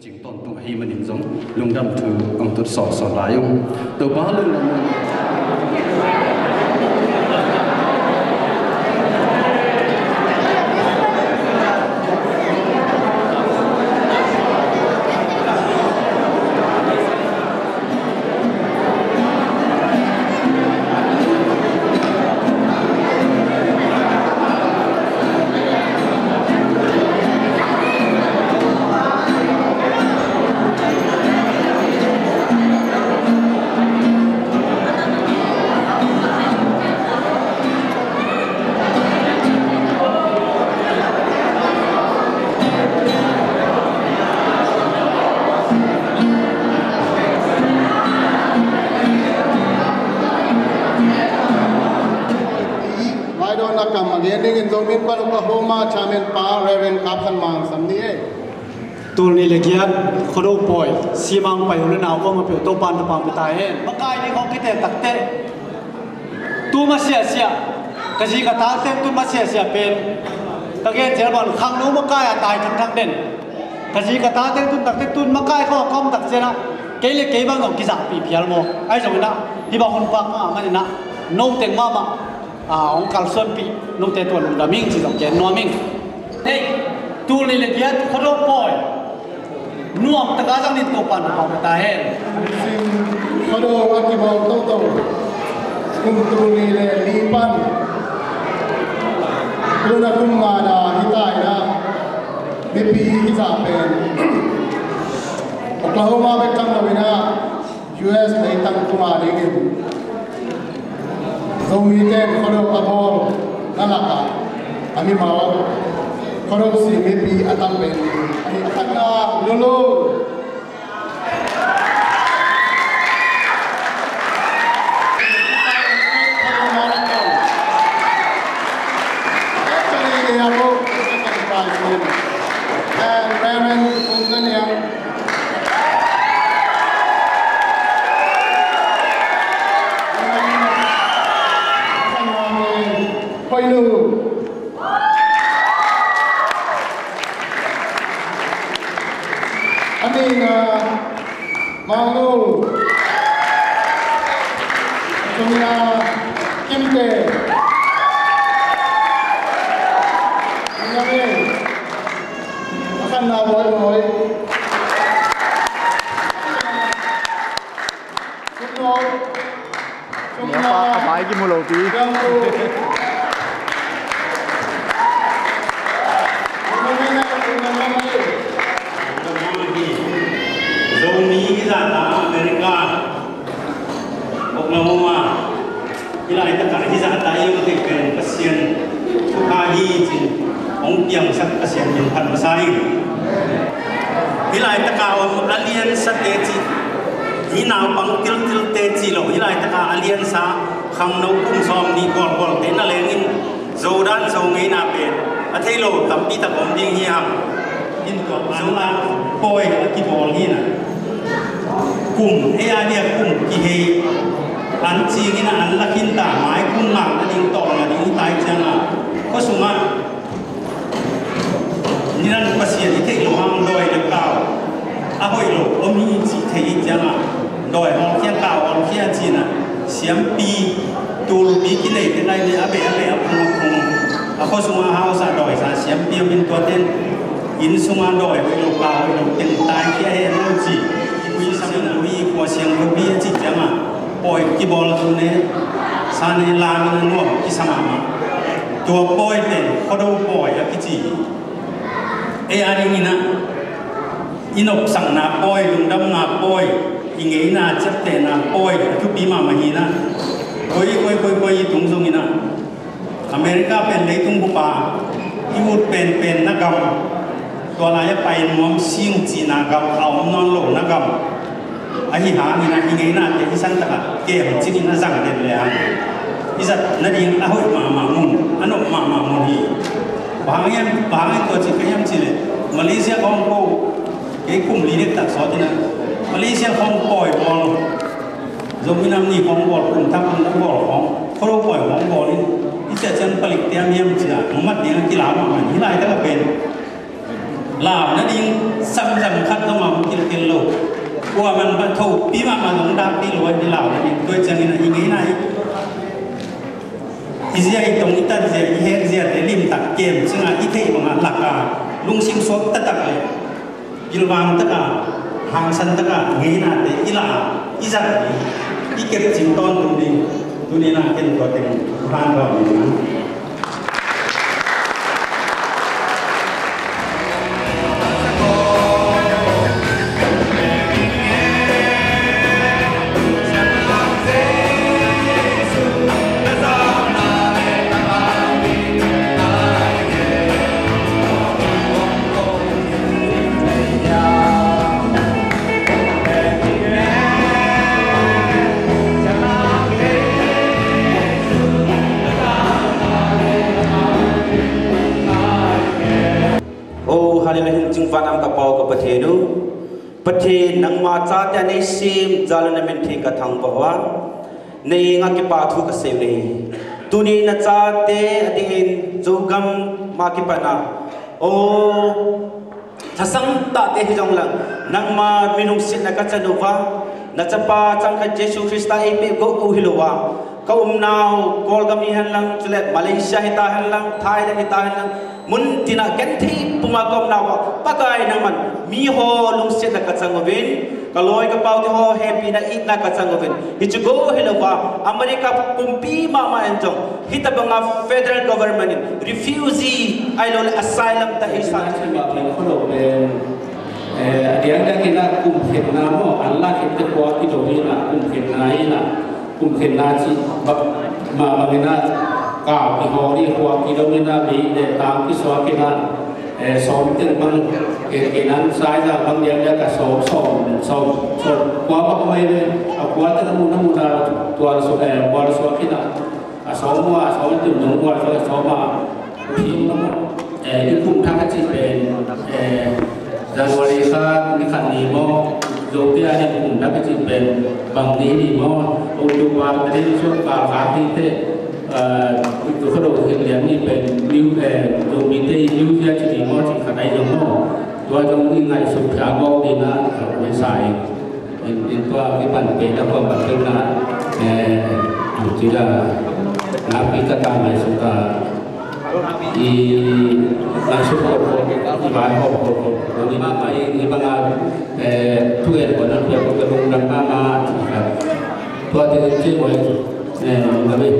จิงต้นตุงให้มันนิงจงลุงดำถือองตุดสอสลายงตัวบ้าลุงละมุนAgain in Zomin pa Oklahoma chairman pa Reverend Captain Mang samni e tulni legiat khodo poi simang pai ul naw ko ma pe to pan ta pam ta he makai ni ko kite takte tu ma sia sia kaji ka ta te tu ma sia sia pen again jerman khang no makai tai thang thang den kaji ka ta te tu takte tu makai ko kom tak jena kele ke bang no ki ja pi phial mo ai jo na hi ba hon pak ma ma ni na no teng ma ma ông Carl Sonpi nô tê tuần đã minh chỉ dòng chén noa minh đây tu li lệ kiết khó đâu bồi nuông tất cả trong nền tổ bản của người ta hết khó đâu ăn cái bò tâu tâu cùng tu li lệ li pan tu na cùng mà đã hiện tại đã bị cái giả bền Oklahoma bên trong là bên US lấy tăng tu mà để cái Zomiken kodo abol nalaka ami mawa kodo si mepi atambe ani akana lolo Mangu Sumia Kimte Nyame akan na boy Sumia apa iki mulo pi Amerika Oklahoma ila ita ka hisa tayo te pen pasien tukahi jin ong piang sak pasien jin phan pasai ila ita ka alien sa te ji hina pang til te ji lo ila ita ka alien sa khang no kum som ni gol gol te na lengin zodan zo ngai na pe athei lo tam pi ta kom ding hi ham in ko zodan poi ki bol hi na cùng ai dia cùng ki he an chi gina an lakin ta mai cùng ma na ding to na ding tai changa ko suma niran pasia ni ke lo hang doi le kaw a hoi lo omi chi thei changa doi hong kya kaw on kya chi na siam pi tul bi ki le te nai le abe a phung a ko suma ha sa doi sa siam pi min to ten in suma doi lo kaw lo ten tai kya he no chi we samna we ko siang ko bi chi jama poi ki bol tu ne sane la na no ki sama ma to poi te ko do poi a ki chi e ari ni na inop sang na poi lung dam na poi ingei na chap te na poi tu bi ma ma hi na koi tung sung ina America pen le tung bu pa i wut pen na gamตัวลายไปน้อมซิ่งจีนากำเอานอนโลนากำอันนี้หานี่นะยังไงน่ะเดี๋ยวที่สั่งตะกะเก็บจริงๆน่ะสั่งเด็ดเลยฮะที่สัตว์นั่นเองเอาหัวมามุนอันนั้นมามุนนี่บางอย่างตัวจีนก็ยังจีเลยมาเลเซียของเขาเกี่ยคุมลีเด็กตัดสอดนะมาเลเซียของปล่อยบอลจงมีน้ำนี่ของบอลคุมทับคุมบอลของเขาปล่อยของบอลนี่ที่จะจันผลิตเตรียมเยี่ยมจีน่ะมัดเนี่ยกีฬามาที่ไรแต่ก็เป็น ลาวนั่นเองสำคัญก็มากินโลกว่ามันบรรทุกปีมาลงดับที่รวยที่ลาวนั่นเองด้วยจังนี้ยังไงนะอีเสียอีตรงนี้ตัดเสียอีเฮเสียแต่ริมตักเกมซึ่งอีเทมันหลักลุงชิงสดตักเลยยิลวางตักหางสันตักเงี้ยนะแต่อีลาอีจัดอีเก็บจิงต้นตรงนี้นะเป็นตัวเต็มบ้านเราอยู่นะวันอังกปอกับประเทศนู้ประเทศนังมาจากแต่ในซีมจาลนเมนทีกระทั่งบอกว่าในงานกิปาทุกเสรีตุนีนัจเตอดีนจูกัมมากิปนาโอทัศนตาเตหิจงหลังนังมามินุสินนักจันโนวานัจปาจังกัจเจสุคริสต์เอเปโกอุฮิโลวาเขานาวกอลกามีหันหลังจุเลตมาเลเซียฮิตาหันหลังไทยฮิตาหันหลังมุนตินากันที่ปุมากรมนาวปากายนังมันมีโฮลุงเสียนักจังเวินกลอยกระเป๋าที่โฮแฮปปี้นักอีกนักจังเวินฮิจูโกฮิโลวาอเมริกาปุ่มปีมาเอ็นจงฮิตบังอา federal government refusee ไอโลเลอัสไซลัมตาอิสานที่มาเป็นคนเราเป็นเดี๋ยวได้กินละกลุ่มเห็นน้ำว่าอัลลาห์เห็นตะกวาที่ตรงนี้นะกลุ่มเห็นนายนะกลุ่มเห็นนาจีมาบางทีนะกาวที่หอที่หัวที่เราไม่ได้มีเดินตามที่สวากินันสอบถึงบางกินันสายจากบางอย่างแล้วก็สอบหัวก็ไม่เลยเอาหัวที่น้ำมูนาตัวสวหัวสวากินันสอบหัวสอบถึงหนุ่มหัวสอบมาพิมพ์น้ำที่คุ้มทั้งที่เป็นดังวันนี้ข้ามีขันนี้มอโยกที่อันนี้คุ้มทั้งที่เป็นบางทีดีมออุดมวางในช่วงปลาฟ้าที่เตตัวเขาดูเห็นอย่างนี้เป็นริ้วโดมิเตอร์ริ้วที่จะดีมอที่ขนาดยังมอตัวตรงนี้ไงสุดท้ายก็ดีนะไม่ใส่เป็นตัวที่ปั่นเป็นแล้วก็ปั่นเป็นนะจีละนับพิจารณาไม่สุดท้ายอีนักสุขภาพที่บ้านเขาตรงนี้มาไปที่บางทุกอย่างคนนั้นเพื่อจะลงดังมาตัวที่ช่วยกันเลย